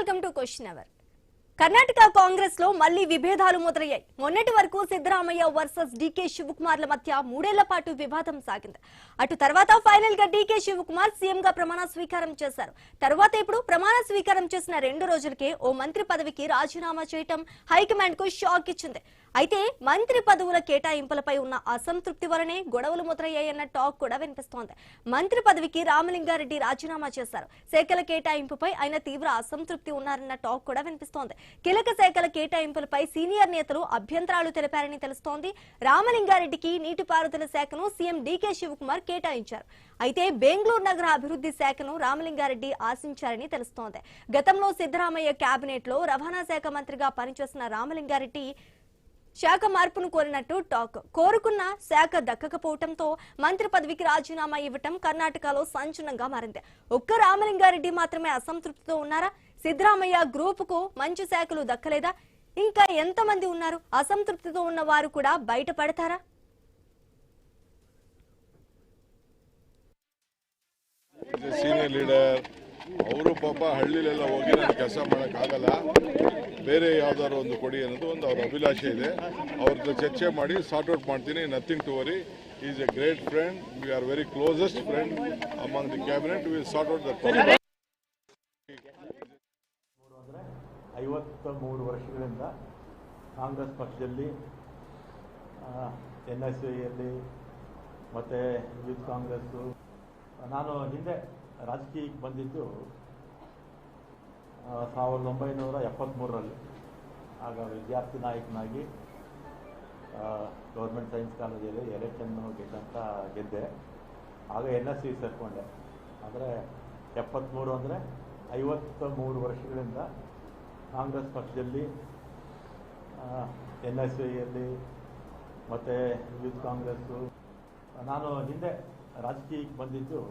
Welcome to question hour. Karnataka Congress లో మళ్లీ విభేదాలు మొదలయ్యాయి. మొన్నటి వరకు సిద్ధరామయ్య వర్సెస్ డీకే శివకుమార్ల మధ్య 3 ఏళ్ల పాటు వివాదం సాగింది. అటు తర్వాత ఫైనల్ గా డీకే శివకుమార్ సీఎం గా ప్రమాణ స్వీకారం చేశారు. తర్వాత ఇప్పుడు ప్రమాణ స్వీకారం చేసిన 2 రోజులకే ఓ మంత్రి పదవికి రాజీనామా చేయటం హైకమాండ్ కు షాక్ ఇచ్చింది. అయితే మంత్రి పదవుల కేటాయింపులపై ఉన్న అసంతృప్తి వలనే గొడవలు మొదలయ్యాయన్న టాక్ కూడా వినిపిస్తోంది. మంత్రి పదవికి రామలింగారెడ్డి రాజీనామా చేశారు. శాఖల కేటాయింపుపై ఆయన తీవ్ర అసంతృప్తి ఉన్నారన్న టాక్ కూడా వినిపిస్తోంది. కీలక శాఖల కేటాయింపులపై సీనియర్ నేతలు అభ్యంతరాలు తెలిపారని తెలుస్తోంది. రామలింగారెడ్డికి నీటిపారుదల శాఖను సీఎం డీకే శివకుమార్ కేటాయించారు. అయితే బెంగళూరు నగర అభివృద్ధి శాఖను రామలింగారెడ్డి ఆశించారని తెలుస్తోంది. గతంలో సిద్ధరామయ్య కేబినెట్ లో రవాణా శాఖ మంత్రిగా పనిచేసిన రామలింగారెడ్డి శాఖ మార్పును కోరినట్టు టాక్. కోరుకున్న శాఖ దక్కకపోవడంతో మంత్రి పదవికి రాజీనామా ఇవ్వటం కర్ణాటకలో సంచలనంగా మారింది. ఒక్క రామలింగారెడ్డి మాత్రమే అసంతృప్తితో ఉన్నారా? సిద్ధరామయ్య గ్రూప్ కు మంచి శాఖలు దక్కలేదా? ఇంకా ఎంతమంది ఉన్నారు? అసంతృప్తితో ఉన్న వారు కూడా బయటపడతారా? ಸೀನಿಯರ್ ಲೀಡರ್ ಅವರು ಪಾಪ ಹಳ್ಳಿಲೆಲ್ಲ ಹೋಗಿ ನಾನು ಕೆಲಸ ಮಾಡೋಕ್ಕಾಗಲ್ಲ, ಬೇರೆ ಯಾವ್ದಾದ್ರು ಒಂದು ಕೊಡಿ ಅನ್ನೋದು ಒಂದು ಅವ್ರ ಅಭಿಲಾಷೆ ಇದೆ. ಅವ್ರದ್ದು ಚರ್ಚೆ ಮಾಡಿ ಸಾರ್ಟ್ ಔಟ್ ಮಾಡ್ತೀನಿ. Nothing to worry. Is a great friend. We are very closest friend among the cabinet. We will sort out that problem. 53 ವರ್ಷಗಳಿಂದ ಕಾಂಗ್ರೆಸ್ ಪಕ್ಷದಲ್ಲಿ NSYಯಲ್ಲಿ ಮತ್ತು ಯೂತ್ ಕಾಂಗ್ರೆಸ್ಸು, ನಾನು ಹಿಂದೆ ರಾಜಕೀಯಕ್ಕೆ ಬಂದಿದ್ದು 1973ರಲ್ಲಿ. ಆಗ ವಿದ್ಯಾರ್ಥಿ ನಾಯಕನಾಗಿ ಗೌರ್ಮೆಂಟ್ ಸೈನ್ಸ್ ಕಾಲೇಜಲ್ಲಿ ಎಲೆಕ್ಷನ್ನು ಗೆದ್ದೆ. ಆಗ NSY ಸೇರಿಕೊಂಡೆ. ಆದರೆ 73 ಅಂದರೆ 53 ವರ್ಷಗಳಿಂದ ಕಾಂಗ್ರೆಸ್ ಪಕ್ಷದಲ್ಲಿ NSYಯಲ್ಲಿ ಮತ್ತು ಯೂತ್ ಕಾಂಗ್ರೆಸ್ಸು, ನಾನು ಹಿಂದೆ ರಾಜಕೀಯಕ್ಕೆ ಬಂದಿದ್ದು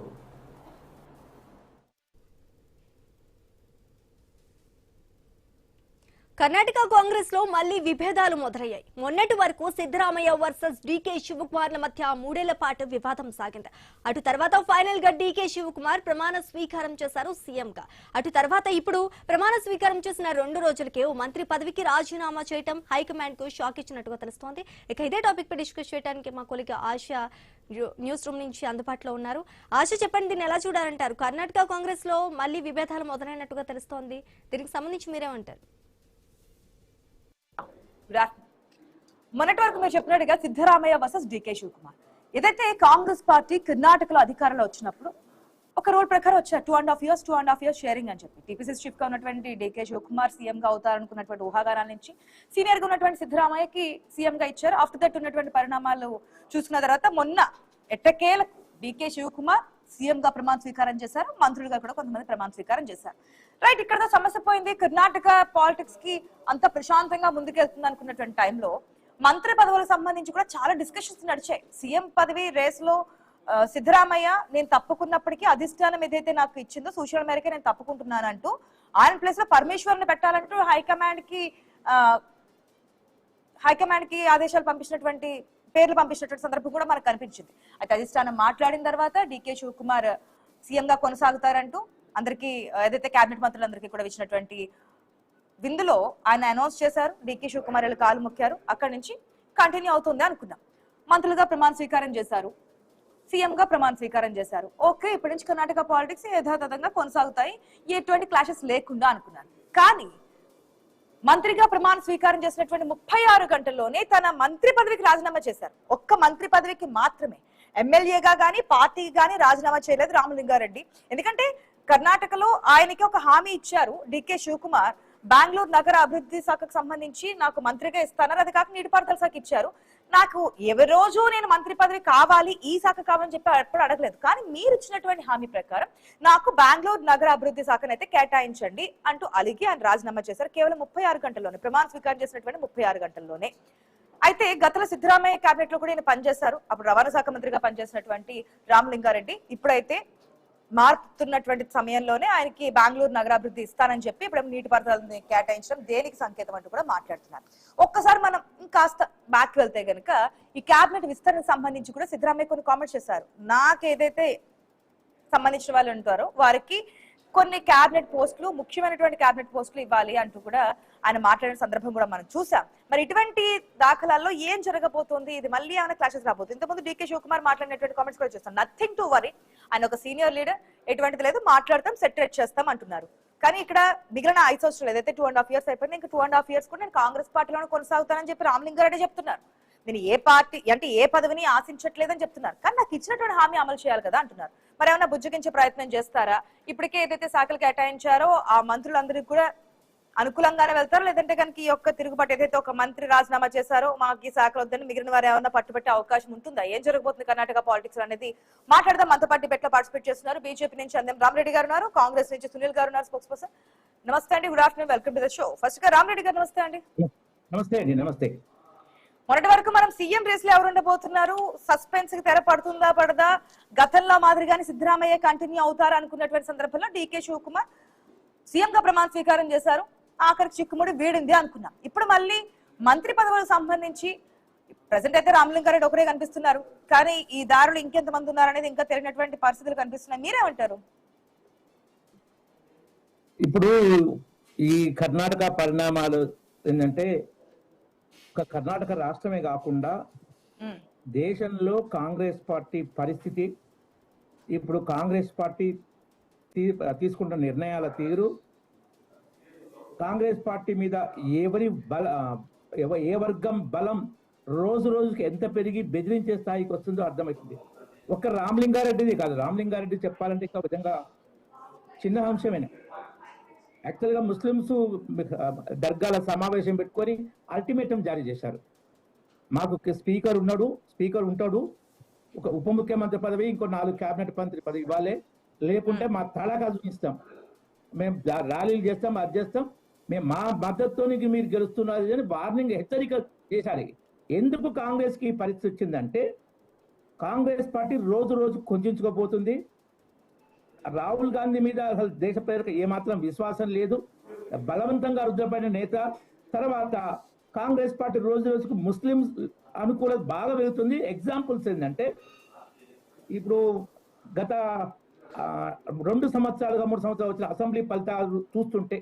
కర్ణాటక కాంగ్రెస్ లో మళ్లీ విభేదాలు మొదలయ్యాయి. మొన్నటి వరకు సిద్ధరామయ్య వర్సెస్ డీకే శివకుమార్ల మధ్య 3 ఏళ్ల పాటు వివాదం సాగింది. అటు తర్వాత ఫైనల్ గా డీకే శివకుమార్ ప్రమాణ స్వీకారం చేశారు సీఎం గా. అటు తర్వాత ఇప్పుడు ప్రమాణ స్వీకారం చేసిన 2 రోజులకే ఓ మంత్రి పదవికి రాజీనామా చేయటం హైకమాండ్ కు షాక్ ఇచ్చినట్టుగా తెలుస్తోంది. ఇక ఇదే టాపిక్ పై డిస్కస్ చేయడానికి మా కొలీగ్ ఆశ న్యూస్ రూమ్ నుంచి అందుబాటులో ఉన్నారు. ఆశ, చెప్పండి, దీన్ని ఎలా చూడాలంటారు? కర్ణాటక కాంగ్రెస్ లో మళ్లీ విభేదాలు మొదలైనట్టుగా తెలుస్తోంది. దీనికి సంబంధించి మీరేమంటారు? మొన్నటి వరకు మీరు చెప్పినట్టుగా సిద్ధరామయ్య వర్సెస్ డీకే శివకుమార్, ఏదైతే కాంగ్రెస్ పార్టీ కర్ణాటకలో అధికారంలో వచ్చినప్పుడు ఒక రూల్ ప్రకారం వచ్చారు 2.5 years షేరింగ్ అని చెప్పి. టీపీసీ చీఫ్ గా ఉన్నటువంటి డీకే శివకుమార్ సీఎం గా అవుతారనుకున్నటువంటి ఊహాగానాల నుంచి సీనియర్ గా ఉన్నటువంటి సిద్ధరామయ్యకి సీఎం గా ఇచ్చారు. ఆఫ్టర్ దట్ ఉన్నటువంటి పరిణామాలు చూసుకున్న తర్వాత మొన్న ఎట్టకేలకు డీకే శివకుమార్ సీఎం గా ప్రమాణ స్వీకారం చేశారు. మంత్రులుగా కూడా కొంతమంది ప్రమాణ స్వీకారం చేశారు. రైట్, ఇక్కడ సమస్య పోయింది. కర్ణాటక పాలిటిక్స్ కి అంత ప్రశాంతంగా ముందుకెళ్తుంది అనుకున్నటువంటి టైంలో మంత్రి పదవులకు సంబంధించి కూడా చాలా డిస్కషన్స్ నడిచాయి. సీఎం పదవి రేస్ లో సిద్ధరామయ్య నేను తప్పుకున్నప్పటికీ అధిష్టానం ఏదైతే నాకు ఇచ్చిందో సోషల్ మేరకే నేను తప్పుకుంటున్నానంటూ ఆయన ప్లేస్ లో పరమేశ్వర్ని పెట్టాలంటూ హైకమాండ్ కి ఆదేశాలు పంపించినటువంటి పేర్లు పంపించినటువంటి సందర్భం కూడా మనకు కనిపించింది. అయితే అధిష్టానం మాట్లాడిన తర్వాత డీకే శివకుమార్ సీఎం గా కొనసాగుతారంటూ అందరికీ ఏదైతే కేబినెట్ మంత్రులందరికీ కూడా ఇచ్చినటువంటి విందులో ఆయన అనౌన్స్ చేశారు. డీకే శివకుమార్ కాలు మొక్కారు. అక్కడి నుంచి కంటిన్యూ అవుతుంది అనుకున్నాం. మంత్రులుగా ప్రమాణ స్వీకారం చేశారు, సీఎం గా ప్రమాణ స్వీకారం చేశారు. ఓకే, ఇప్పటి నుంచి కర్ణాటక పాలిటిక్స్ యథాతథంగా కొనసాగుతాయి, ఎటువంటి క్లాషెస్ లేకుండా అనుకున్నాను. కానీ మంత్రిగా ప్రమాణ స్వీకారం చేసినటువంటి 36 గంటల్లోనే తన మంత్రి పదవికి రాజీనామా చేశారు. ఒక్క మంత్రి పదవికి మాత్రమే, ఎమ్మెల్యేగా గానీ పార్టీకి గానీ రాజీనామా చేయలేదు రామలింగారెడ్డి. ఎందుకంటే కర్ణాటకలో ఆయనకి ఒక హామీ ఇచ్చారు డీకే శివకుమార్, బెంగళూరు నగర అభివృద్ధి శాఖకు సంబంధించి నాకు మంత్రిగా ఇస్తానని. అది కాక నీటిపారుదల శాఖ ఇచ్చారు. నాకు ఎవరి రోజు నేను మంత్రి పదవి కావాలి, ఈ శాఖ కావాలని చెప్పి ఎప్పుడు అడగలేదు. కానీ మీరు ఇచ్చినటువంటి హామీ ప్రకారం నాకు బెంగళూరు నగర అభివృద్ధి శాఖను అయితే కేటాయించండి అంటూ అలిగి ఆయన రాజీనామా చేశారు. కేవలం 36 గంటల్లోనే, ప్రమాణ స్వీకారం చేసినటువంటి 36 గంటల్లోనే. అయితే గతంలో సిద్ధరామయ్య కేబినెట్ లో కూడా ఈయన పనిచేశారు. అప్పుడు రవాణా శాఖ మంత్రిగా పనిచేసినటువంటి రామలింగారెడ్డి ఇప్పుడైతే మారుతున్నటువంటి సమయంలోనే ఆయనకి బెంగళూరు నగరాభివృద్ధి ఇస్తానని చెప్పి ఇప్పుడు నీటిపారుదలని కేటాయించడం దేనికి సంకేతం అంటూ కూడా మాట్లాడుతున్నారు. ఒక్కసారి మనం ఇంకాస్త బ్యాక్ వెళ్తే గనుక ఈ కేబినెట్ విస్తరణకు సంబంధించి కూడా సిద్ధరామయ్య కొన్ని కామెంట్స్ చేశారు. నాకు ఏదైతే సంబంధించిన వాళ్ళు ఉంటారో వారికి కొన్ని క్యాబినెట్ పోస్టులు, ముఖ్యమైనటువంటి క్యాబినెట్ పోస్టులు ఇవ్వాలి అంటూ కూడా ఆయన మాట్లాడిన సందర్భం కూడా మనం చూసాం. మరి ఇటువంటి దాఖలాల్లో ఏం జరగబోతోంది? ఇది మళ్ళీ ఏమైనా క్లాషెస్ రాబోతుంది? ఇంతకుముందు డీకే శివకుమార్ మాట్లాడినటువంటి కామెంట్స్ కూడా చూస్తాం. నథింగ్ టు వరీ, ఆయన ఒక సీనియర్ లీడర్, ఎటువంటిది లేదు, మాట్లాడతాం, సెటరేట్ చేస్తాం అంటున్నారు. కానీ ఇక్కడ మిగిలిన 5 సంవత్సరాలు ఏదైతే 2.5 years అయిపోయింది, ఇంకా 2.5 years కూడా నేను కాంగ్రెస్ పార్టీలోనే కొనసాగుతానని చెప్పి రామలింగారెడ్డి చెప్తున్నారు. నేను ఏ పార్టీ అంటే ఏ పదవిని ఆశించట్లేదని చెప్తున్నారు. కానీ నాకు ఇచ్చినటువంటి హామీ అమలు చేయాలి కదా అంటున్నారు. మరి ఏమైనా బుజ్జగించే ప్రయత్నం చేస్తారా? ఇప్పటికే ఏదైతే శాఖలు కేటాయించారో ఆ మంత్రులందరికీ కూడా అనుకూలంగానే వెళ్తారు, లేదంటే కనుక ఈ యొక్క తిరుగుబాటు ఏదైతే ఒక మంత్రి రాజీనామా చేశారో మాకు ఈ శాఖలు వద్దని మిగిలిన వారు ఏమైనా పట్టుబట్టే అవకాశం ఉంటుందా? ఏం జరగబోతుంది కర్ణాటక పాలిటిక్స్ అనేది మాట్లాడదాం. మనతో పార్టీ బెట్లో పార్టిసిపేట్ చేస్తున్నారు బీజేపీ నుంచి అందెం రామరెడ్డి గారు ఉన్నారు, కాంగ్రెస్ నుంచి సునీల్ గారు ఉన్నారు, స్పోక్స్ పర్సన్. నమస్తే అండి, good afternoon, welcome to the show. First గా రామరెడ్డి గారు నమస్తే అండి. నమస్తే అండి. నమస్తే. మొన్నటి వరకు మనం సీఎం రేస్ లో ఎవరు ఉండబోతున్నారు, సస్పెన్స్ కి తెర పడుతుందా పడదా, గతంలో మాదిరిగానే సిద్ధరామయ్య కంటిన్యూ అవుతారా అనుకున్నటువంటి సందర్భంలో డీకే శివకుమార్ సీఎం గా ప్రమాణ స్వీకారం చేశారు. ఆఖరికి చిక్కుముడి వీడింది అనుకున్నాం. ఇప్పుడు మళ్ళీ మంత్రి పదవులకు సంబంధించి ప్రెసెంట్ అయితే రామలింగారెడ్డి ఒకరే కనిపిస్తున్నారు, కానీ ఈ దారులు ఇంకెంత మంది ఉన్నారనేది ఇంకా తెలియనటువంటి పరిస్థితులు కనిపిస్తున్నాయి. మీరేమంటారు? ఇప్పుడు ఈ కర్ణాటక పరిణామాలు ఏంటంటే ఒక కర్ణాటక రాష్ట్రమే కాకుండా దేశంలో కాంగ్రెస్ పార్టీ పరిస్థితి, ఇప్పుడు కాంగ్రెస్ పార్టీ తీసుకుంటున్న నిర్ణయాల తీరు, కాంగ్రెస్ పార్టీ మీద ఏ వర్గం బలం రోజు రోజుకి ఎంత పెరిగి బెదిరించే స్థాయికి వస్తుందో అర్థమవుతుంది. ఒక్క రామలింగారెడ్డిది కాదు, రామలింగారెడ్డి చెప్పాలంటే ఒక విధంగా చిన్న అంశమేనా. యాక్చువల్గా ముస్లింస్ దర్గాల సమావేశం పెట్టుకొని అల్టిమేటం జారీ చేశారు. మాకు స్పీకర్ ఉంటాడు, ఒక ఉప ముఖ్యమంత్రి పదవి, ఇంకో 4 క్యాబినెట్ మంత్రి పదవి ఇవ్వాలి, లేకుంటే మా తలకా చూపిస్తాం, మేము ర్యాలీలు చేస్తాం, అది చేస్తాం, మేము మా మద్దతుతోనికి మీరు గెలుస్తున్నారు అని వార్నింగ్, హెచ్చరిక చేశారు. ఎందుకు కాంగ్రెస్ కి పరిస్థితి వచ్చిందంటే కాంగ్రెస్ పార్టీ రోజు రోజు కొంచుకోబోతుంది. రాహుల్ గాంధీ మీద అసలు దేశ ప్రజలకు ఏమాత్రం విశ్వాసం లేదు, బలవంతంగా రుద్రపడిన నేత. తర్వాత కాంగ్రెస్ పార్టీ రోజు రోజుకు ముస్లిం అనుకూలత బాగా పెరుగుతుంది. ఎగ్జాంపుల్స్ ఏంటంటే ఇప్పుడు గత 2 సంవత్సరాలుగా 3 సంవత్సరాలు వచ్చిన అసెంబ్లీ ఫలితాలు చూస్తుంటే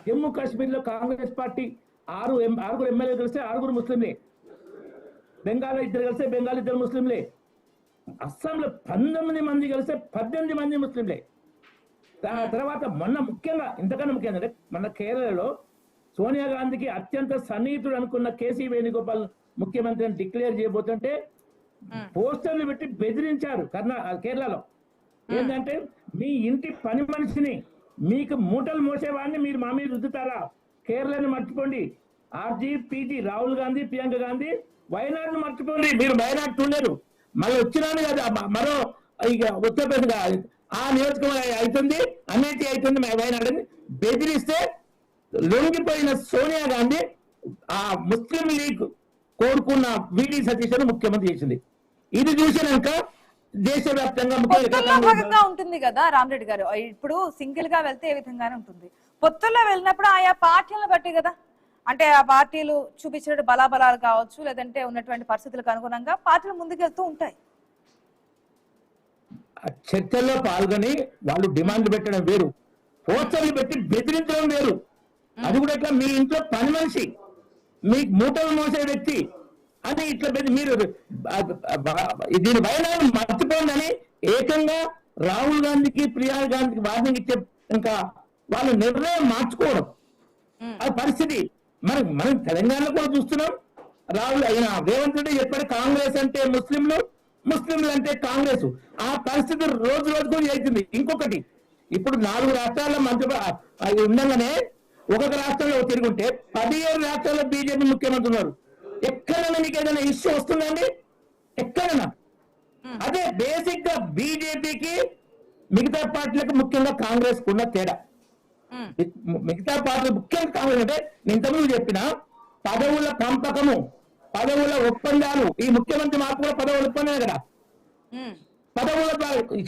జమ్మూ కాశ్మీర్ లో కాంగ్రెస్ పార్టీ 6 ఎమ్మెల్యేలు కలిస్తే 6 ముస్లింలే, బెంగాల్ 2 కలిస్తే బెంగాల్ 2 ముస్లింలే, అస్సాంలో 19 మంది కలిస్తే 18 మంది ముస్లింలే. తర్వాత మొన్న ముఖ్యంగా ఇంతకన్నా ముఖ్యంగా మొన్న కేరళలో సోనియా గాంధీకి అత్యంత సన్నిహితుడు అనుకున్న కేసీ వేణుగోపాల్ ముఖ్యమంత్రిని డిక్లేర్ చేయబోతుంటే పోస్టర్లు పెట్టి బెదిరించారు కేరళలో. ఏంటంటే మీ ఇంటి పని మనిషిని, మీకు మూటలు మోసేవాడిని మీరు మా మీద రుద్దుతారా, కేరళను మర్చిపోండి, ఆర్జీ పీజీ రాహుల్ గాంధీ ప్రియాంక గాంధీ వయనాడును మర్చిపోండి, మీరు వయనాడు చూడలేరు, మళ్ళీ వచ్చినాను కదా మరో ఇక ఉత్తరప్రదేశ్ ఆ నియోజకవర్గం అవుతుంది, అమేఠీ అవుతుంది వయనాడు అని బెదిరిస్తే లొంగిపోయిన సోనియా గాంధీ ఆ ముస్లిం లీగ్ కోరుకున్న విడి సతీష్ ముఖ్యమంత్రి చేసింది. ఇది చూసినాక దేశవ్యాప్తంగా భాగంగా ఉంటుంది కదా రామరెడ్డి గారు. ఇప్పుడు సింగిల్ గా వెళ్తే ఏ విధంగానే ఉంటుంది, పొత్తుల్లో వెళ్ళినప్పుడు ఆయా పార్టీలను బట్టి కదా, అంటే ఆ పార్టీలు చూపించిన బలాబలాలు కావచ్చు, లేదంటే ఉన్నటువంటి పరిస్థితులకు అనుగుణంగా పార్టీలు ముందుకెళ్తూ ఉంటాయి. చర్చల్లో పాల్గొని వాళ్ళు డిమాండ్ పెట్టడం వేరు, పోస్టర్లు పెట్టి బెదిరించడం వేరు. అది కూడా ఇట్లా మీ ఇంట్లో పని మనిషి, మీ మూటలు మోసే వ్యక్తి అని ఇట్లా మీరు దీని వయనాన్ని మర్చిపోయిందని ఏకంగా రాహుల్ గాంధీకి ప్రియాంక గాంధీకి వార్నింగ్ ఇచ్చే ఇంకా వాళ్ళ నిర్ణయం మార్చుకోవడం అది పరిస్థితి. మనం తెలంగాణలో కూడా చూస్తున్నాం. రాహుల్ అయినా రేవంత్ రెడ్డి చెప్పాడు కాంగ్రెస్ అంటే ముస్లింలు అంటే కాంగ్రెస్. ఆ పరిస్థితి రోజు రోజు కూడా అవుతుంది. ఇంకొకటి, ఇప్పుడు 4 రాష్ట్రాల్లో మంత్రి ఉండగానే ఒక్కొక్క రాష్ట్రంలో తిరుగుంటే 17 రాష్ట్రాల్లో బీజేపీ ముఖ్యమంత్రి ఉన్నారు. ఎక్కడైనా మీకు ఏదైనా ఇష్యూ వస్తుందండి? ఎక్కడైనా. అదే బేసిక్ గా బీజేపీకి మిగతా పార్టీలకు ముఖ్యంగా కాంగ్రెస్ కున్న తేడా. మిగతా పార్టీలు ముఖ్యంగా కాంగ్రెస్ అంటే నేను ఇంతకుముందు చెప్పిన పదవుల పంపకము, పదవుల ఒప్పందాలు. ఈ ముఖ్యమంత్రి మార్పు కూడా పదవుల ఒప్పందమే కదా, పదవుల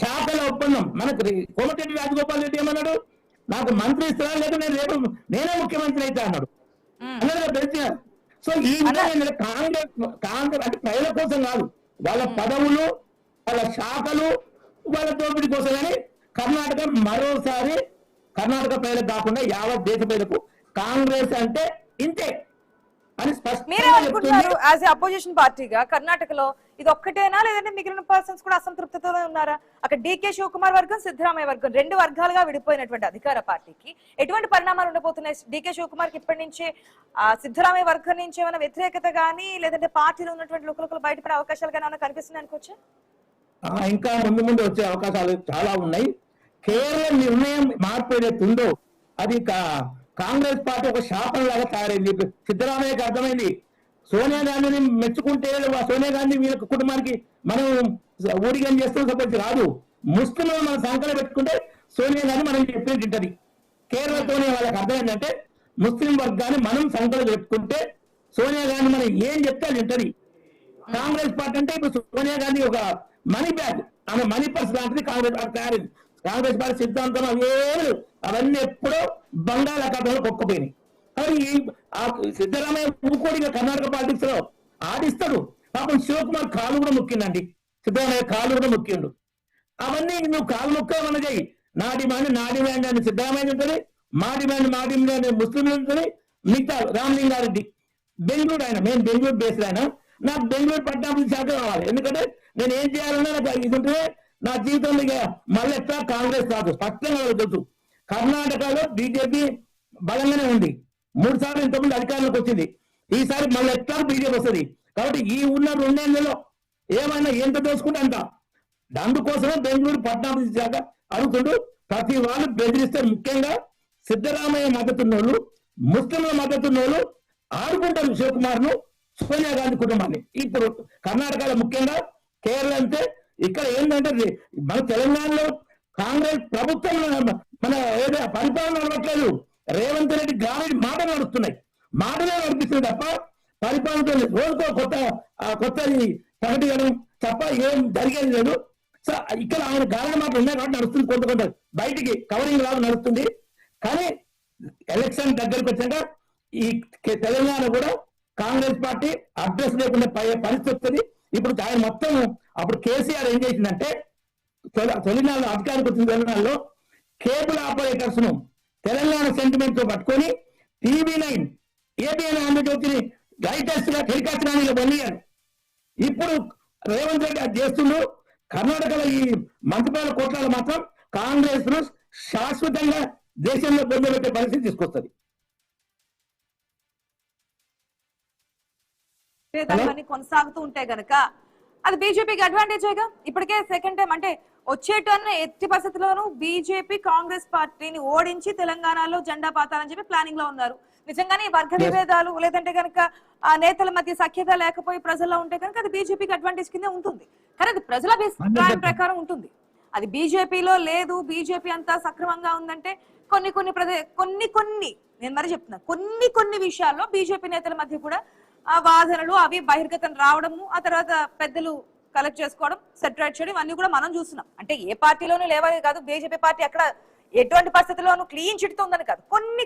శాఖల ఒప్పందం. మనకు కోమటిరెడ్డి రాజగోపాల్ రెడ్డి ఏమన్నాడు, నాకు మంత్రి ఇస్తారా లేదా నేను రేపు నేనే ముఖ్యమంత్రి అయితే అన్నాడు. అన్నది తెలిసినారు. సో ఈ విధంగా కాంగ్రెస్ అంటే ప్రజల కోసం కాదు, వాళ్ళ పదవులు, వాళ్ళ శాఖలు, వాళ్ళ దోపిడీ కోసం. కానీ కర్ణాటక మరోసారి కర్ణాటక ప్రజలకు కాకుండా యావత్ దేశ ప్రజలకు కాంగ్రెస్ అంటే ఇంతే అని మీరే స్పష్టంగా అనుకుంటున్నారు చెప్తుంది. యాజ్ ఏ అపోజిషన్ పార్టీగా కర్ణాటకలో ఇది ఒక్కటేనా లేదంటే మిగిలిన పర్సన్స్ కూడా అసంతృప్తితోనే ఉన్నారా? అక్కడ డీకే శివకుమార్ వర్గం, సిద్ధరామయ్య వర్గం రెండు వర్గాలుగా విడిపోయినటువంటి అధికార పార్టీకి ఎటువంటి పరిణామాలు ఉండబోతున్నాయి? డీకే శివకుమార్ కి ఇప్పటి నుంచే సిద్ధరామయ్య వర్గం నుంచి ఏమైనా వ్యతిరేకత కానీ లేదంటే పార్టీలో ఉన్నటువంటి లుకలుకలు బయటపడే అవకాశాలు కానీ ఏమైనా కనిపిస్తున్నాయి అనుకోవచ్చా? ఇంకా ముందు ముందు వచ్చే అవకాశాలు చాలా ఉన్నాయి. కేవలం నిర్ణయం మార్పు ఏదైతే ఉందో అది కాంగ్రెస్ పార్టీ ఒక శాపం లాగా తయారైంది. సిద్ధరామయ్యకి అర్థమైంది సోనియా గాంధీని మెచ్చుకుంటే సోనియా గాంధీ వీళ్ళ కుటుంబానికి మనం ఊడిగం చేస్తాం సపోజ్ రాదు. ముస్లింలు మన సంకలం పెట్టుకుంటే సోనియా గాంధీ మనం చెప్పేది తింటది. కేరళతోనే వాళ్ళకి అర్థమైందంటే ముస్లిం వర్గాన్ని మనం సంకలం పెట్టుకుంటే సోనియా గాంధీ మనం ఏం చెప్తే అది తింటది. కాంగ్రెస్ పార్టీ అంటే ఇప్పుడు సోనియా గాంధీ ఒక మనీ బ్యాగ్, ఆమె మనీ పర్స్ లాంటిది కాంగ్రెస్ పార్టీ తయారైంది. కాంగ్రెస్ పార్టీ సిద్ధాంతం అవేమి అవన్నీ ఎప్పుడో బంగాళాఖాతంలో కొట్టుకుపోయినాయి. కాబట్టి సిద్ధరామయ్య ఊకోడిగా కర్ణాటక పాలిటిక్స్ లో ఆడిస్తాడు. పాపం శివకుమార్ కాలు కూడా ముక్కిందండి, సిద్ధరామయ్య కాలు కూడా ముక్కిండు. అవన్నీ నువ్వు కాలు ముక్కమని చెయ్యి. నా డిమాండ్ అని సిద్ధరామయ్య ఉంటుంది, మా డిమాండ్ ముస్లింలు ఉంటుంది. మిగతా రామలింగారెడ్డి బెంగళూరు ఆయన, మేము బెంగళూరు బేస్డ్ ఆయన, నాకు బెంగళూరు పట్టణాభివృద్ధి శాఖ కావాలి. ఎందుకంటే నేను ఏం చేయాలన్నా నాకు ఇది ఉంటే నా జీవితంలో ఇక మళ్ళీ ఎట్లా కాంగ్రెస్ రాదు స్పష్టంగా తెలుసు. కర్ణాటకలో బీజేపీ బలంగానే ఉంది, 3 సార్లు ఇంతకుముందు అధికారంలోకి వచ్చింది. ఈసారి మళ్ళీ ఎట్లా బీజేపీ వస్తుంది. కాబట్టి ఈ ఉన్న 2 నెలల్లో ఏమైనా ఎంత దోసుకుంటే అంట. అందుకోసమే బెంగళూరు పట్టణాభివృద్ధి శాఖ అడుగుతుండు. ప్రతి వాళ్ళు బెదిరిస్తే ముఖ్యంగా సిద్ధరామయ్య మద్దతున్న వాళ్ళు, ముస్లింల మద్దతున్న వాళ్ళు ఆడుకుంటారు శివకుమార్ ను, సోనియా గాంధీ కుటుంబాన్ని. ఇప్పుడు కర్ణాటకలో ముఖ్యంగా కేరళ అంటే ఇక్కడ ఏంటంటే మన తెలంగాణలో కాంగ్రెస్ ప్రభుత్వం మన ఏదో పరిపాలన నడవట్లేదు. రేవంత్ రెడ్డి గాలి మాటలు నడుస్తున్నాయి, మాటలే నడిపిస్తుంది తప్ప పరిపాలన రోజుకో కొత్తది ప్రకటించడం తప్ప ఏం జరిగేది లేదు. సో ఇక్కడ ఆయన గాలి మాటలు ఉన్నాయి కాబట్టి నడుస్తుంది, కొంత బయటికి కవరింగ్ లాగా నడుస్తుంది. కానీ ఎలక్షన్ దగ్గరికి వచ్చాక ఈ తెలంగాణ కూడా కాంగ్రెస్ పార్టీ అడ్రస్ లేకుండా పరిస్థితి వస్తుంది. ఇప్పుడు ఆయన మొత్తం అప్పుడు కేసీఆర్ ఏం చేసిందంటే తొలినాళ్ళు అధికారికి వచ్చిన తెలంగాణలో కేబుల్ ఆపరేటర్స్ ను తెలంగాణ సెంటిమెంట్ తో పట్టుకొని TV9 ABN ఆంధ్రజ్యోతి లైటెస్ట్ గా టెలికాస్ట్ గా పొందారు. ఇప్పుడు రేవంత్ రెడ్డి అది చేస్తుండ్రు. కర్ణాటకలో ఈ మంత్రిపాల కోట్లాలు మాత్రం కాంగ్రెస్ ను శాశ్వతంగా దేశంలో పొందబెట్టే పరిస్థితి తీసుకొస్తుంది. కొనసాగుతూ ఉంటే గనక అది బీజేపీకి అడ్వాంటేజేగా. ఇప్పటికే సెకండ్ టైం అంటే వచ్చే టర్న్ ఎట్టి పరిస్థితుల్లోనూ బీజేపీ కాంగ్రెస్ పార్టీని ఓడించి తెలంగాణలో జెండా పాతాలని చెప్పి ప్లానింగ్ లో ఉన్నారు. నిజంగానే వర్గ విభేదాలు లేదంటే కనుక ఆ నేతల మధ్య సఖ్యత లేకపోయి ప్రజల్లో ఉంటే కనుక అది బీజేపీకి అడ్వాంటేజ్ కింద ఉంటుంది. కానీ అది ప్రజల ప్లాన్ ప్రకారం ఉంటుంది. అది బీజేపీలో లేదు, బీజేపీ అంతా సక్రమంగా ఉందంటే కొన్ని నేను మరి చెప్తున్నా కొన్ని విషయాల్లో బీజేపీ నేతల మధ్య కూడా ఆ వాదనలు అవి బహిర్గతం రావడము, ఆ తర్వాత పెద్దలు కలెక్ట్ చేసుకోవడం, సెటరేట్ చేయడం అన్ని కూడా మనం చూస్తున్నాం. అంటే ఏ పార్టీలోనూ లేవని కాదు, బీజేపీ పార్టీ అక్కడ ఎటువంటి పరిస్థితుల్లోనూ క్లీన్ చిట్ ఉందని కాదు,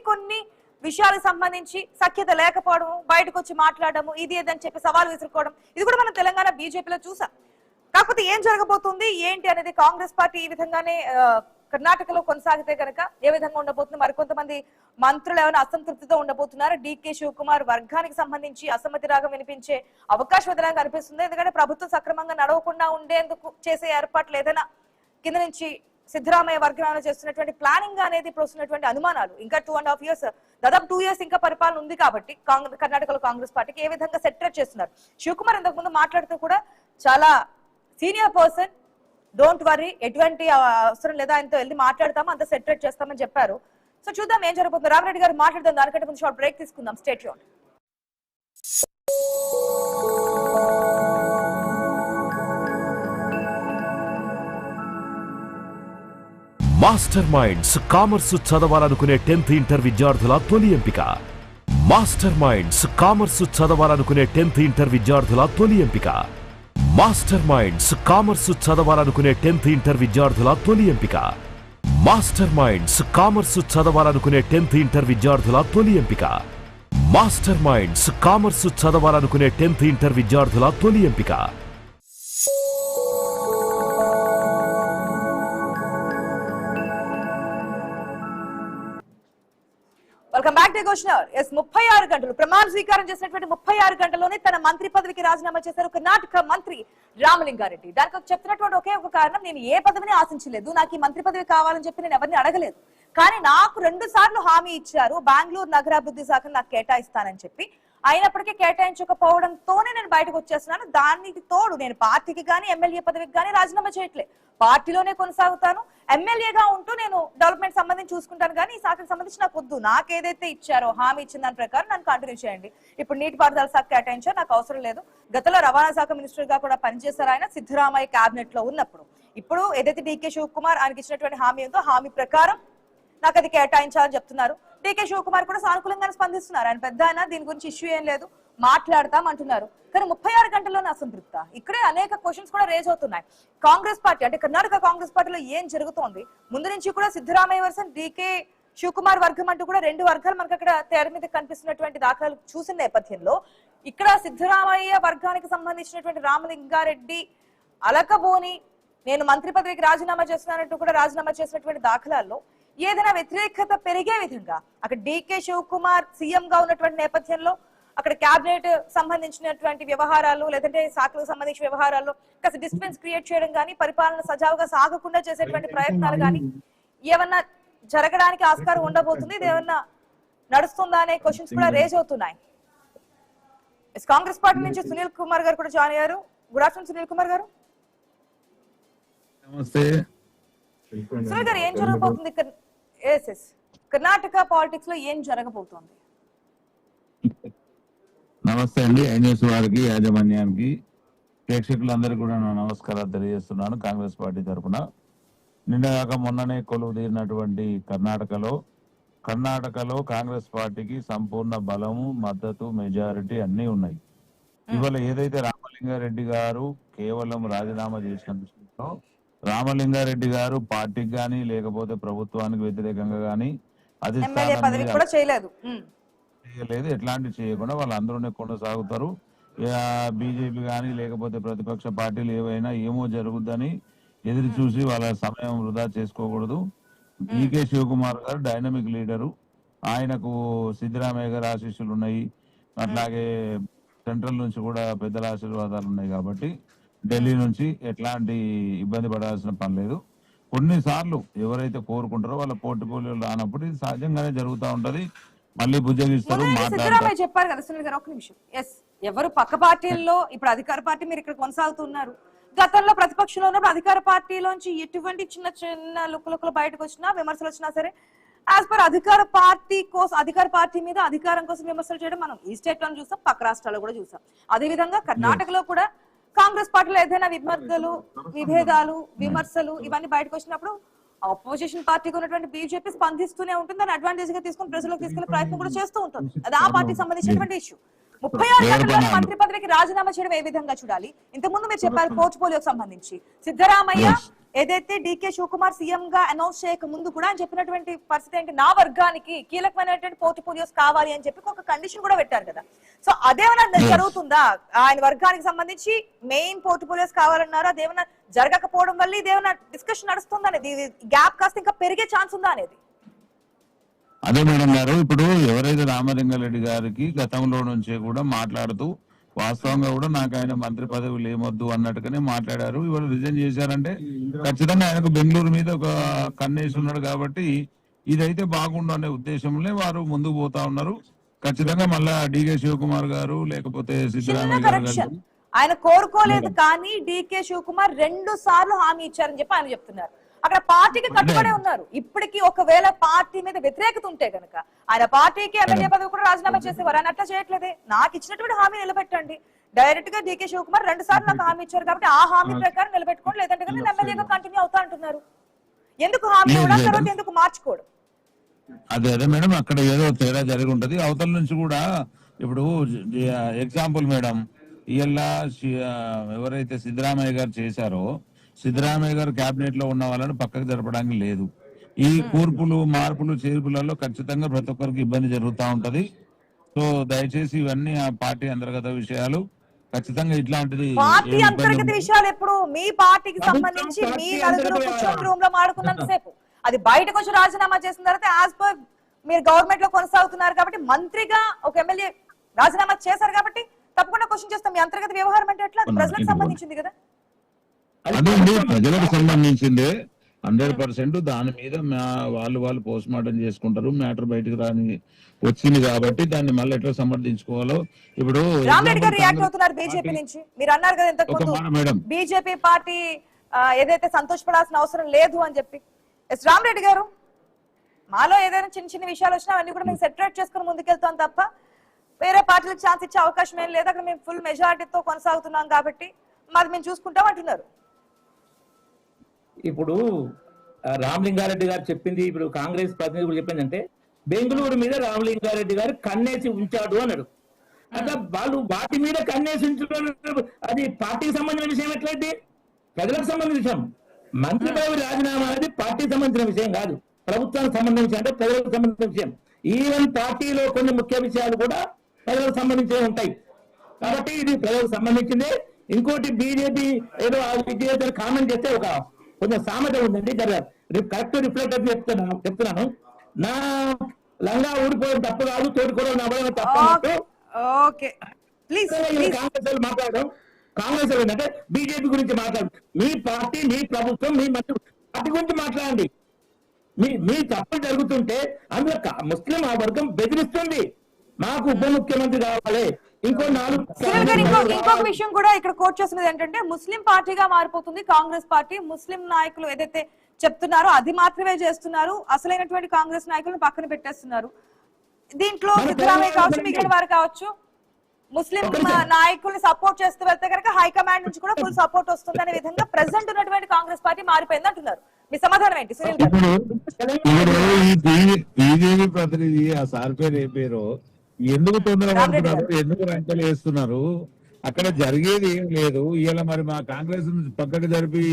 కొన్ని విషయాలకు సంబంధించి సఖ్యత లేకపోవడం, బయటకు వచ్చి మాట్లాడము, ఇది ఏదని చెప్పి సవాల్ విసురుకోవడం, ఇది కూడా మనం తెలంగాణ బీజేపీలో చూసాం. కాకపోతే ఏం జరగబోతుంది ఏంటి అనేది కాంగ్రెస్ పార్టీ ఈ విధంగానే కర్ణాటకలో కొనసాగితే కనుక ఏ విధంగా ఉండబోతుంది, మరికొంతమంది మంత్రులు ఏమైనా అసంతృప్తితో ఉండబోతున్నారు, డీకే శివకుమార్ వర్గానికి సంబంధించి అసమ్మతి రాగం వినిపించే అవకాశం ఏదైనా కనిపిస్తుంది. ఎందుకంటే ప్రభుత్వం సక్రమంగా నడవకుండా ఉండేందుకు చేసే ఏర్పాట్లు ఏదైనా కింద నుంచి సిద్ధరామయ్య వర్గం ఏమైనా చేస్తున్నటువంటి ప్లానింగ్ అనేది ఇప్పుడు వస్తున్నటువంటి అనుమానాలు, ఇంకా 2.5 years దాదాపు 2 years ఇంకా పరిపాలన ఉంది కాబట్టి కర్ణాటకలో కాంగ్రెస్ పార్టీకి ఏ విధంగా సెటరేట్ చేస్తున్నారు. శివకుమార్ ఇంతకు ముందు మాట్లాడుతూ కూడా చాలా సీనియర్ పర్సన్, డోంట్ వరీ, ఎటువంటి అవసరం లేదా, ఆయనతో వెళ్ళి మాట్లాడతాము, అంత సెటరేట్ చేస్తామని చెప్పారు. సో చూద్దాం ఏం జరగబోతుంది. రామరెడ్డి గారు మాట్లాడదాం, దానికంటే ముందు షార్ట్ బ్రేక్ తీసుకుందాం. Stay tuned. Master minds commerce చదవాలనుకునే 10th ఇంటర్ విద్యార్థుల తొలి ఎంపిక. మాస్టర్ మైండ్స్ కామర్స్ చదవాలనుకునే 10th ఇంటర్ విద్యార్థుల తొలి ఎంపిక. మాస్టర్ మైండ్స్ కామర్స్ చదవాలనుకునే 10th ఇంటర్ విద్యార్థుల తొలి ఎంపిక. మాస్టర్ మైండ్స్ కామర్స్ చదవాలనుకునే 10th ఇంటర్ విద్యార్థుల తొలి ఎంపిక. మాస్టర్ మైండ్స్ కామర్స్ చదవాలనుకునే 10th ఇంటర్ విద్యార్థుల తొలి ఎంపిక. Welcome back to question. ఎస్ 36 గంటలు ప్రమాణ స్వీకారం చేసినటువంటి 36 గంటల్లోనే తన మంత్రి పదవికి రాజీనామా చేశారు కర్ణాటక మంత్రి రామలింగారెడ్డి. దానికి చెప్తున్నటువంటి ఒకే ఒక కారణం, నేను ఏ పదవిని ఆశించలేదు, నాకు ఈ మంత్రి పదవి కావాలని చెప్పి నేను ఎవరిని అడగలేదు, కానీ నాకు 2 సార్లు హామీ ఇచ్చారు బెంగళూరు నగరాభివృద్ధి శాఖను నాకు కేటాయిస్తానని చెప్పి. అయినప్పటికీ కేటాయించకపోవడంతోనే నేను బయటకు వచ్చేస్తున్నాను. దానికి తోడు నేను పార్టీకి కానీ ఎమ్మెల్యే పదవికి కానీ రాజీనామా చేయట్లేదు, పార్టీలోనే కొనసాగుతాను, ఎమ్మెల్యేగా ఉంటూ నేను డెవలప్మెంట్ సంబంధించి చూసుకుంటాను, కానీ ఈ శాఖకు సంబంధించి నాకు వద్దు, నాకు ఏదైతే ఇచ్చారో హామీ ఇచ్చిన దాని ప్రకారం నన్ను కంటిన్యూ చేయండి. ఇప్పుడు నీటిపారుదల శాఖ కేటాయించారు, నాకు అవసరం లేదు. గతంలో రవాణా శాఖ మినిస్టర్ గా కూడా పనిచేశారు ఆయన సిద్ధరామయ్య కేబినెట్ లో ఉన్నప్పుడు. ఇప్పుడు ఏదైతే డీకే శివకుమార్ ఆయనకి ఇచ్చినటువంటి హామీ ఉందో హామీ ప్రకారం నాకు అది కేటాయించాలని చెప్తున్నారు. డీకే శివకుమార్ కూడా సానుకూలంగానే స్పందిస్తున్నారు. ఆయన పెద్ద ఆయన, దీని గురించి ఇష్యూ ఏం లేదు, మాట్లాడతాం అంటున్నారు. కానీ 36 గంటల్లోనే అసంతృప్త. ఇక్కడే అనేక క్వశ్చన్స్ కూడా రేజ్ అవుతున్నాయి. కాంగ్రెస్ పార్టీ అంటే కర్ణాటక కాంగ్రెస్ పార్టీలో ఏం జరుగుతోంది? ముందు నుంచి కూడా సిద్ధరామయ్య వర్సన్ డీకే శివకుమార్ వర్గం అంటూ కూడా 2 వర్గాలు మనకు అక్కడ తెర మీద కనిపిస్తున్నటువంటి దాఖలాలు చూసిన నేపథ్యంలో ఇక్కడ సిద్ధరామయ్య వర్గానికి సంబంధించినటువంటి రామలింగారెడ్డి అలకబోని నేను మంత్రి పదవికి రాజీనామా చేస్తున్నానంటూ కూడా రాజీనామా చేసినటువంటి దాఖలాల్లో ఏదైనా వ్యతిరేకత పెరిగే విధంగా అక్కడ డీకే శివకుమార్ సీఎం గా ఉన్నటువంటి నేపథ్యంలో అక్కడ కేబినెట్ సంబంధించినటువంటి వ్యవహారాలు లేదంటే శాఖలకు సంబంధించిన వ్యవహారాల్లో కాస్త డిస్టర్బెన్స్ క్రియేట్ చేయడం కానీ, పరిపాలన సజావుగా సాగకుండా చేసేటువంటి ప్రయత్నాలు కానీ ఏమన్నా జరగడానికి ఆస్కారం ఉండబోతుంది? ఇది ఏమన్నా నడుస్తుందా అనే క్వశ్చన్స్ కూడా రేజ్ అవుతున్నాయి. కాంగ్రెస్ పార్టీ నుంచి సునీల్ కుమార్ గారు కూడా జాయిన్ అయ్యారు. గుడ్ ఆఫ్టర్నూన్ సునీల్ కుమార్ గారు. నమస్తే సునీల్ గారు, ఏం జరగబోతుంది కర్ణాటక పాలిటిక్స్ లో? ఏం జరగబోతోంది? నమస్తే అండి. ఐన్యూస్ వారికి, యాజమాన్యానికి, ప్రేక్షకులందరికీ కూడా నా నమస్కారాలు తెలియజేస్తున్నాను కాంగ్రెస్ పార్టీ తరఫున. నిన్నగాక మొన్ననే కొలువు తీరినటువంటి కర్ణాటకలో కాంగ్రెస్ పార్టీకి సంపూర్ణ బలము, మద్దతు, మెజారిటీ అన్ని ఉన్నాయి. ఇవాళ ఏదైతే రామలింగారెడ్డి గారు కేవలం రాజీనామా చేసిన విషయంలో రామలింగారెడ్డి గారు పార్టీకి గాని లేకపోతే ప్రభుత్వానికి వ్యతిరేకంగా గాని చేయలేదు, ఎట్లాంటి చేయకుండా వాళ్ళందరూనే కొనసాగుతారు. బీజేపీ కానీ లేకపోతే ప్రతిపక్ష పార్టీలు ఏవైనా ఏమో జరుగుద్దని ఎదురు చూసి వాళ్ళ సమయం వృధా చేసుకోకూడదు. డీకే శివకుమార్ గారు డైనమిక్ లీడరు, ఆయనకు సిద్ధరామయ్య గారు ఆశీస్సులు ఉన్నాయి, అట్లాగే సెంట్రల్ నుంచి కూడా పెద్దల ఆశీర్వాదాలు ఉన్నాయి. కాబట్టి ఢిల్లీ నుంచి ఎట్లాంటి ఇబ్బంది పడాల్సిన పని లేదు. కొన్నిసార్లు ఎవరైతే కోరుకుంటారో వాళ్ళ పోర్ట్ఫోలియో రానప్పుడు ఇది సహజంగానే జరుగుతూ ఉంటది. మళ్ళీ బుజ్జగిస్తారు, సిద్ధరామయ్య చెప్పారు కదా సునీల్ గారు. ఒక నిమిషం. ఎస్, ఎవరు పక్క పార్టీల్లో ఇప్పుడు అధికార పార్టీ మీరు ఇక్కడ కొనసాగుతున్నారు, గతంలో ప్రతిపక్షంలో ఉన్నప్పుడు అధికార పార్టీలోంచి ఎటువంటి చిన్న చిన్న లుక్కులు బయటకు వచ్చినా, విమర్శలు వచ్చినా సరే యాజ్ పర్ అధికార పార్టీ మీద అధికారం కోసం విమర్శలు చేయడం మనం ఈ స్టేట్ లో చూసాం, పక్క రాష్ట్రాల్లో కూడా చూసాం. అదే విధంగా కర్ణాటకలో కూడా కాంగ్రెస్ పార్టీలో ఏదైనా విభేదాలు, విమర్శలు ఇవన్నీ బయటకు వచ్చినప్పుడు అపోజిషన్ పార్టీకి ఉన్నటువంటి బీజేపీ స్పందిస్తూనే ఉంటుంది, దాన్ని అడ్వాంటేజ్ గా తీసుకుని ప్రజలకు తీసుకెళ్లే ప్రయత్నం కూడా చేస్తూ ఉంటుంది. అది ఆ పార్టీకి సంబంధించినటువంటి ఇష్యూ. 36 గంటల్లో మంత్రి పదవికి రాజీనామా చేయడం ఏ విధంగా చూడాలి? ఇంతకుముందు మీరు చెప్పారు పోర్ట్ఫోలియోకి సంబంధించి సిద్ధరామయ్య ఏదైతే డీకే శివకుమార్ సీఎం గా అనౌన్స్ చేయక ముందు కూడా ఆయన చెప్పినటువంటి పరిస్థితి ఏంటి, నా వర్గానికి కీలకమైనటువంటి పోర్ట్ఫోలియోస్ కావాలి అని చెప్పి ఒక కండిషన్ కూడా పెట్టారు కదా. సో అదేమన్నా జరుగుతుందా? ఆయన వర్గానికి సంబంధించి మెయిన్ పోర్ట్ఫోలియోస్ కావాలన్నారు, అదేమన్నా జరగకపోవడం వల్ల ఇదేమన్నా డిస్కషన్ నడుస్తుందా అనేది, గ్యాప్ కాస్త ఇంకా పెరిగే ఛాన్స్ ఉందా అనేది? అదే మేడం గారు, ఇప్పుడు ఎవరైతే రామలింగారెడ్డి గారికి గతంలో నుంచే కూడా మాట్లాడుతూ వాస్తవంగా కూడా నాకు ఆయన మంత్రి పదవులు ఏమొద్దు అన్నట్టుగానే మాట్లాడారు. ఇవాళ రిజైన్ చేశారంటే ఖచ్చితంగా ఆయనకు బెంగళూరు మీద ఒక కన్నేసి ఉన్నాడు. కాబట్టి ఇదైతే బాగుండు అనే ఉద్దేశంలో వారు ముందుకు పోతా ఉన్నారు. ఖచ్చితంగా మళ్ళా డీకే శివకుమార్ గారు లేకపోతే సిద్ధరామయ్య గారు ఆయన కోరుకోలేదు, కానీ డీకే శివకుమార్ 2 సార్లు హామీ ఇచ్చారని చెప్పి ఆయన చెప్తున్నారు. అక్కడ పార్టీకి కట్టుబడి ఉన్నారు. ఇప్పటికీ ఒకవేళ పార్టీ మీద వ్యతిరేకత ఉంటే గనక ఆయన పార్టీకి ఎమ్మెల్యే పదవి కూడా రాజీనామా చేసేవారు. ఆయన అట్లా చేయట్లేదే, నాకు ఇచ్చినటువంటి హామీ నిలబెట్టండి. డైరెక్ట్ గా డీకే శివకుమార్ 2 సార్లు నాకు హామీ ఇచ్చారు కాబట్టి ఆ హామీ ప్రకారం నిలబెట్టుకోండి, లేదంటే నేను ఎమ్మెల్యేగా కంటిన్యూ అవుతా అంటున్నారు. ఎందుకు హామీ ఇవ్వడం, తర్వాత ఎందుకు మార్చుకోవడం? అదే మేడం, అక్కడ ఏదో తేడా జరిగి ఉంటది. అవతల నుంచి కూడా ఇప్పుడు ఎగ్జాంపుల్ మేడం, ఇలా ఎవరైతే సిద్ధరామయ్య గారు చేశారో, సిద్ధరామయ్య గారు కేబినెట్ లో ఉన్న వాళ్ళని పక్కకు జరపడానికి లేదు. ఈ కూర్పులు, మార్పులు, చేర్పులలో ఖచ్చితంగా ప్రతి ఒక్కరికి ఇబ్బంది జరుగుతూ ఉంటది. సో దయచేసి ఇవన్నీ ఆ పార్టీ అంతర్గత విషయాలు. ఖచ్చితంగా ఇట్లాంటిది పార్టీ అంతర్గత విషయాలు ఎప్పుడు మీ పార్టీకి సంబంధించి మీ నలుగురు కూర్చొని రూమ్ లో మాడుకున్నంత సేపు, అది బయటకు వచ్చి రాజీనామా చేసిన తర్వాత యాజ్ పర్ మీరు గవర్నమెంట్ లో కొనసాగుతున్నారు కాబట్టి మంత్రిగా ఒక ఎమ్మెల్యే రాజీనామా చేశారు కాబట్టి తప్పకుండా క్వశ్చన్ చేస్తాం. మీ అంతర్గత వ్యవహారం అంటే ఎట్లా? అది ప్రజలకు సంబంధించింది కదా. అదే అండి, ప్రజలకు సంబంధించిందే 100%. దాని మీద వాళ్ళు పోస్ట్ మార్టం చేసుకుంటారు. మ్యాటర్ బయటకు రాని వచ్చింది కాబట్టి దాన్ని మళ్ళీ ఎట్లా సమర్థించుకోవాలో ఇప్పుడు రామరెడ్డి గారు రియాక్ట్ అవుతున్నారు బీజేపీ నుంచి. మీరు అన్నారు కదా ఇంతకు ముందు బీజేపీ పార్టీ ఏదైతే సంతోషపడాల్సిన అవసరం లేదు అని చెప్పి. ఎస్ రామరెడ్డి గారు, మాలో ఏదైనా చిన్న చిన్న విషయాలు వచ్చినా అవన్నీ కూడా మేము సెటరేట్ చేసుకుని ముందుకెళ్తాం తప్ప వేరే పార్టీలకు ఛాన్స్ ఇచ్చే అవకాశం ఏం లేదు. అక్కడ మేము ఫుల్ మెజారిటీతో కొనసాగుతున్నాం కాబట్టి మాది మేము చూసుకుంటాం అంటున్నారు. ఇప్పుడు రామలింగారెడ్డి గారు చెప్పింది, ఇప్పుడు కాంగ్రెస్ ప్రతినిధి కూడా చెప్పిందంటే బెంగళూరు మీద రామలింగారెడ్డి గారు కన్నేసి ఉంచాడు అన్నాడు. అట్లా వాళ్ళు వాటి మీద కన్నేసి ఉంచడం అది పార్టీకి సంబంధించిన విషయం ఎట్లయితే ప్రజలకు సంబంధించిన విషయం. మంత్రి పదవి రాజీనామా అనేది పార్టీకి సంబంధించిన విషయం కాదు, ప్రభుత్వానికి సంబంధించిన అంటే ప్రజలకు సంబంధించిన విషయం. ఈవెన్ పార్టీలో కొన్ని ముఖ్య విషయాలు కూడా ప్రజలకు సంబంధించినవి ఉంటాయి కాబట్టి ఇది ప్రజలకు సంబంధించింది. ఇంకోటి బీజేపీ ఏదో విద్యార్థులు కామెంట్ చేస్తే ఒక కొంచెం సామెత ఉందండి, కరెక్ట్ రిఫ్లెక్ట్ అయితే చెప్తున్నాను. నా లంగా ఊడిపోవడం తప్పు కాదు, తోటి కూడా నవ్వడం తప్పు. కాంగ్రెస్ వాళ్ళు మాట్లాడడం, కాంగ్రెస్ వాళ్ళు ఏంటంటే బీజేపీ గురించి మాట్లాడు. మీ పార్టీ, మీ ప్రభుత్వం, మీ మంత్రి పార్టీ గురించి మాట్లాడండి. మీ తప్పులు జరుగుతుంటే అందులో ముస్లిం ఆ వర్గం బెదిరిస్తుంది, మాకు ఉప ముఖ్యమంత్రి కావాలి. ఇంకొక విషయం కూడా ఇక్కడ కోట్ చేస్తున్నది ఏంటంటే ముస్లిం పార్టీగా మారిపోతుంది కాంగ్రెస్ పార్టీ. ముస్లిం నాయకులు ఏదైతే చెప్తున్నారో అది మాత్రమే చేస్తున్నారు, అసలైనటువంటి కాంగ్రెస్ నాయకులను పక్కన పెట్టేస్తున్నారు. దీంట్లో సిద్ధరామయ్య కావచ్చు, మిగిలిన వారు కావచ్చు, ముస్లిం నాయకుల్ని సపోర్ట్ చేస్తూ వెళ్తే కనుక హైకమాండ్ నుంచి కూడా ఫుల్ సపోర్ట్ వస్తుంది అనే విధంగా ప్రెసెంట్ ఉన్నటువంటి కాంగ్రెస్ పార్టీ మారిపోయింది అంటున్నారు. మీ సమాధానం ఏంటి సునీల్ గారు? బీజేపీ ప్రతినిధి ఆ సార్ పేరు ఏ పేరు, ఎందుకు తొందరపడుతున్నారు, ఎందుకు రంకెలు వేస్తున్నారు? అక్కడ జరిగేది ఏం లేదు. ఇలా మరి మా కాంగ్రెస్ నుంచి పక్కకు జరిపి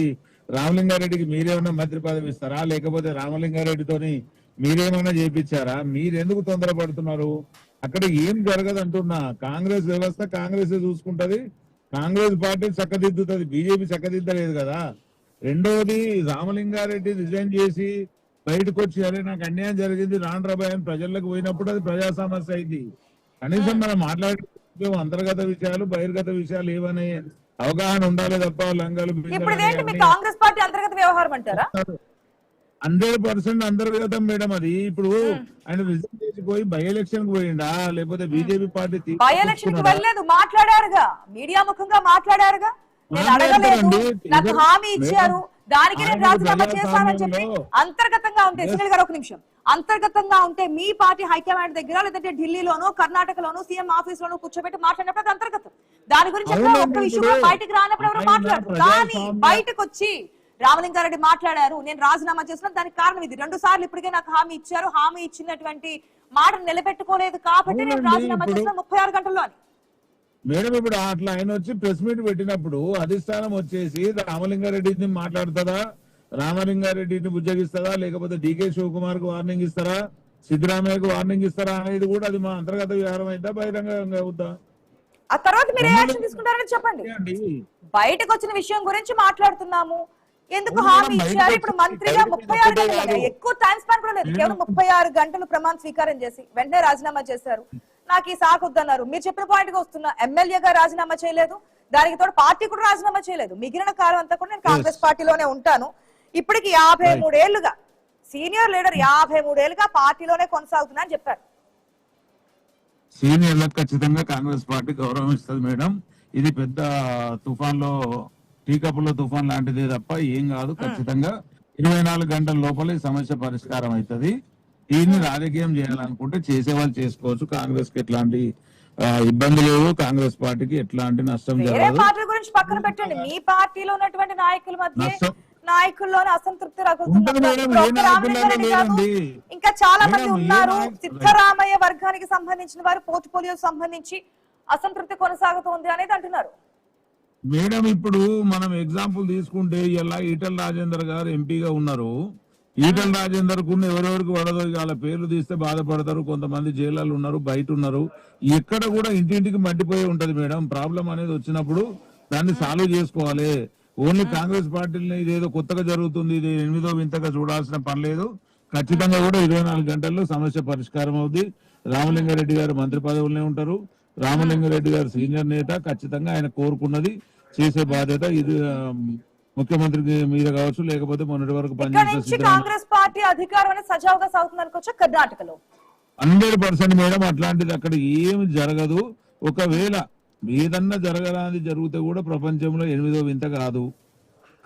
రామలింగారెడ్డికి మీరేమన్నా మంత్రి పదవి ఇస్తారా, లేకపోతే రామలింగారెడ్డితోని మీరేమన్నా చేపించారా? మీరెందుకు తొందరపడుతున్నారు? అక్కడ ఏం జరగదు అంటున్నా. కాంగ్రెస్ వ్యవస్థ కాంగ్రెస్ చూసుకుంటది, కాంగ్రెస్ పార్టీ చక్కదిద్దుతుంది, బీజేపీ చక్కదిద్దలేదు కదా. రెండవది, రామలింగారెడ్డి రిజైన్ చేసి బయటకు వచ్చి అరే నాకు అన్యాయం జరిగింది రాండ్రాబాయ్ అని ప్రజలకు పోయినప్పుడు అది ప్రజా సమస్య అయింది. కనీసం మనం మాట్లాడే అంతర్గత విషయాలు బహిర్గత విషయాలు ఏమనే అవగాహన ఉండాలి తప్ప లంగాలు 100% అంతర్గతం మేడం. అది ఇప్పుడు ఆయన రిజైన్ చేసిపోయి బై ఎలక్షన్ కు పోయిండా, లేకపోతే బీజేపీ పార్టీ బై ఎలక్షన్ కు వెళ్ళలేదు, మాట్లాడారుగా, మీడియా ముఖంగా మాట్లాడారుగా. నేను అడగలేదు, నాకు హామీ ఇచ్చారు, దానికి నేను రాజీనామా చేశానని చెప్పి అంతర్గతంగా ఉంటే సునీల్ గారు ఒక నిమిషం, అంతర్గతంగా ఉంటే మీ పార్టీ హైకమాండ్ దగ్గర లేదంటే ఢిల్లీలోనో కర్ణాటకలోనో సీఎం ఆఫీస్ లోనో కూర్చోబెట్టి మాట్లాడినప్పుడు అది అంతర్గతం. దాని గురించి ఒక్క విషయం కూడా బయటకు రానప్పుడు ఎవరు మాట్లాడరు. కానీ బయటకు వచ్చి రామలింగారెడ్డి మాట్లాడారు, నేను రాజీనామా చేసిన దానికి కారణం ఇది, 2 సార్లు ఇప్పటికే నాకు హామీ ఇచ్చారు, హామీ ఇచ్చినటువంటి మాటను నిలబెట్టుకోలేదు కాబట్టి నేను రాజీనామా చేసిన 36 గంటల్లో అని. మేడం ఇప్పుడు అట్లా ఆయన వచ్చి ప్రెస్ మీట్ పెట్టినప్పుడు అధిష్టానం వచ్చేసి రామలింగారెడ్డిని మాట్లాడుతుందా, రామలింగారెడ్డిని బుజ్జగిస్తుందా, లేకపోతే డీకే శివకుమార్ కు వార్నింగ్ ఇస్తారా, సిద్ధరామయ్యకు వార్నింగ్ ఇస్తారా అనేది కూడా అది మా అంతర్గత వ్యవహారం అయితే బహిరంగంగా అవుతా. ఆ తర్వాత మీరు ఏ యాక్షన్ తీసుకుంటారని చెప్పండి. బయటకు వచ్చిన విషయం గురించి మాట్లాడుతున్నాము, ఎందుకు హామీ ఇచ్చారు. ఇప్పుడు మంత్రిగా 36 గంటలు, ఎక్కువ టైం స్పాన్ కూడా లేదు, కేవలం 36 గంటలు ప్రమాణ స్వీకారం చేసి వెంటనే రాజీనామా చేశారు. నాకు ఈ సాకు వద్దన్నారు. మీరు చెప్పిన పాయింట్ గా వస్తున్నా, ఎమ్మెల్యేగా రాజీనామా చేయలేదు, దానికి తోడు పార్టీ కూడా రాజీనామా చేయలేదు. మిగిలిన కాలం అంతా కూడా నేను కాంగ్రెస్ పార్టీలోనే ఉంటాను. ఇప్పటికి 53 ఏళ్లుగా సీనియర్ లీడర్ 53 ఏళ్లుగా పార్టీలోనే కొనసాగుతున్నా అని చెప్పారు. సీనియర్లకు ఖచ్చితంగా కాంగ్రెస్ పార్టీ గౌరవం ఇస్తుంది మేడం. ఇది పెద్ద తుఫాన్ లో టీకప్పులో తుఫాన్ లాంటిదే తప్ప ఏం కాదు. ఖచ్చితంగా 24 గంటల లోపల ఈ సమస్య పరిష్కారం అవుతుంది. దీన్ని రాజకీయం చేయాలనుకుంటే చేసేవాళ్ళు చేసుకోవచ్చు. కాంగ్రెస్ కి ఎట్లాంటి ఇబ్బంది లేవు, కాంగ్రెస్ పార్టీకి ఎట్లాంటి నష్టం జరగదు. పార్టీ గురించి పక్కన పెట్టండి, మీ పార్టీలో ఉన్నటువంటి నాయకుల మధ్య నాయకుల్లోనే అసంతృప్తి ఇంకా చాలా మంది ఉన్నారు. సిద్ధరామయ్య వర్గానికి సంబంధించిన వారు పోర్ట్ఫోలియో సంబంధించి అసంతృప్తి కొనసాగుతోంది అనేది అంటున్నారు. మేడం ఇప్పుడు మనం ఎగ్జాంపుల్ తీసుకుంటే ఇలా ఈటల రాజేందర్ గారు ఎంపీగా ఉన్నారు. ఈటల రాజేందర్ కు ఎవరెవరికి పడదో వాళ్ళ పేర్లు తీస్తే బాధపడతారు. కొంతమంది జైల్లో ఉన్నారు, బయట ఉన్నారు. ఎక్కడ కూడా ఇంటింటికి మట్టిపోయి ఉంటది మేడం. ప్రాబ్లం అనేది వచ్చినప్పుడు దాన్ని సాల్వ్ చేసుకోవాలి. ఓన్లీ కాంగ్రెస్ పార్టీని ఇదేదో కొత్తగా జరుగుతుంది, ఇది 8వ వింతగా చూడాల్సిన పని లేదు. ఖచ్చితంగా కూడా 24 గంటల్లో సమస్య పరిష్కారం అవుద్ది. రామలింగారెడ్డి గారు మంత్రి పదవులనే ఉంటారు. రామలింగారెడ్డి గారు సీనియర్ నేత, ఖచ్చితంగా ఆయన కోరుకున్నది చేసే బాధ్యత ఇది ముఖ్యమంత్రికి మీద కావచ్చు, లేకపోతే మొన్నటి వరకు ఇక్కడ పనిచేసే నుంచి సిద్ధరామయ్య కాంగ్రెస్ పార్టీ అధికారం అనేది సజావుగా సాగుతుంది అనుకోవచ్చా కర్ణాటకలో? 100% మేడం అట్లాంటిది అక్కడ ఏమి జరగదు. ఒకవేళ ఏదన్నా జరగరాది జరిగితే కూడా ప్రపంచంలో 8వ వింత కాదు.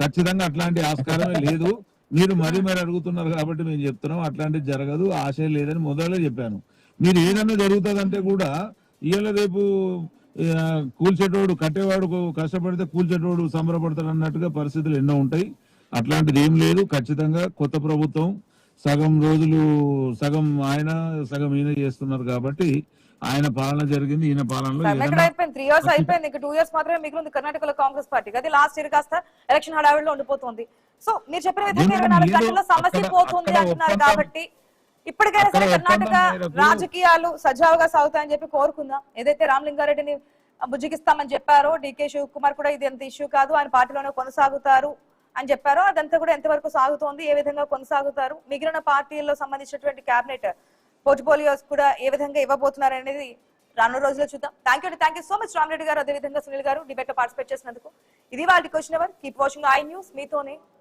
ఖచ్చితంగా అట్లాంటి ఆస్కారమే లేదు. మీరు మరీ అడుగుతున్నారు కాబట్టి మేము చెప్తున్నాం అట్లాంటిది జరగదు, ఆశ లేదని మొదలే చెప్పాను. మీరు ఏదన్నా జరుగుతుందంటే కూడా ఇవాళ రేపు కూల్చేటోడు కట్టేవాడు కష్టపడితే కూల్చేటోడు సంబరపడతాడు అన్నట్టుగా పరిస్థితులు ఎన్నో ఉంటాయి. అట్లాంటిది ఏం లేదు. ఖచ్చితంగా కొత్త ప్రభుత్వం సగం రోజులు సగం ఆయన సగం ఈయన చేస్తున్నారు కాబట్టి ఆయన పాలన జరిగింది. ఈయన పాలనలో అయిపోయింది 3 years అయిపోయింది, ఇంకా 2 years మాత్రమే మిగిలింది కర్ణాటకలో కాంగ్రెస్ పార్టీకి. అది లాస్ట్ ఇయర్ కాస్త ఎలక్షన్ హడావిడిలో ఉండిపోతుంది. సో మీరు చెప్పిన విధంగా 24 గంటల్లో సమస్య పోతుంది అంటున్నారు కాబట్టి ఇప్పటికైనా సరే కర్ణాటక రాజకీయాలు సజావుగా సాగుతాయని చెప్పి కోరుకుందాం. ఏదైతే రామలింగారెడ్డిని బుజ్జిగిస్తామని చెప్పారో, డీకే శివకుమార్ కూడా ఇది ఎంత ఇష్యూ కాదు, ఆయన పార్టీలోనే కొనసాగుతారు అని చెప్పారో అదంతా కూడా ఎంతవరకు సాగుతోంది, ఏ విధంగా కొనసాగుతారు, మిగిలిన పార్టీల్లో సంబంధించినటువంటి క్యాబినెట్ పోర్ట్ఫోలియోస్ కూడా ఏ విధంగా ఇవ్వబోతున్నారు అనేది రానున్న రోజుల్లో చూద్దాం. Thank you so much Rama Reddy గారు, అదేవిధంగా సునీల్ గారు డిబేట్ లో పార్టిసిపేట్ చేసినందుకు. ఇది వాళ్ళ question hour. Keep watching I news. మీతోనే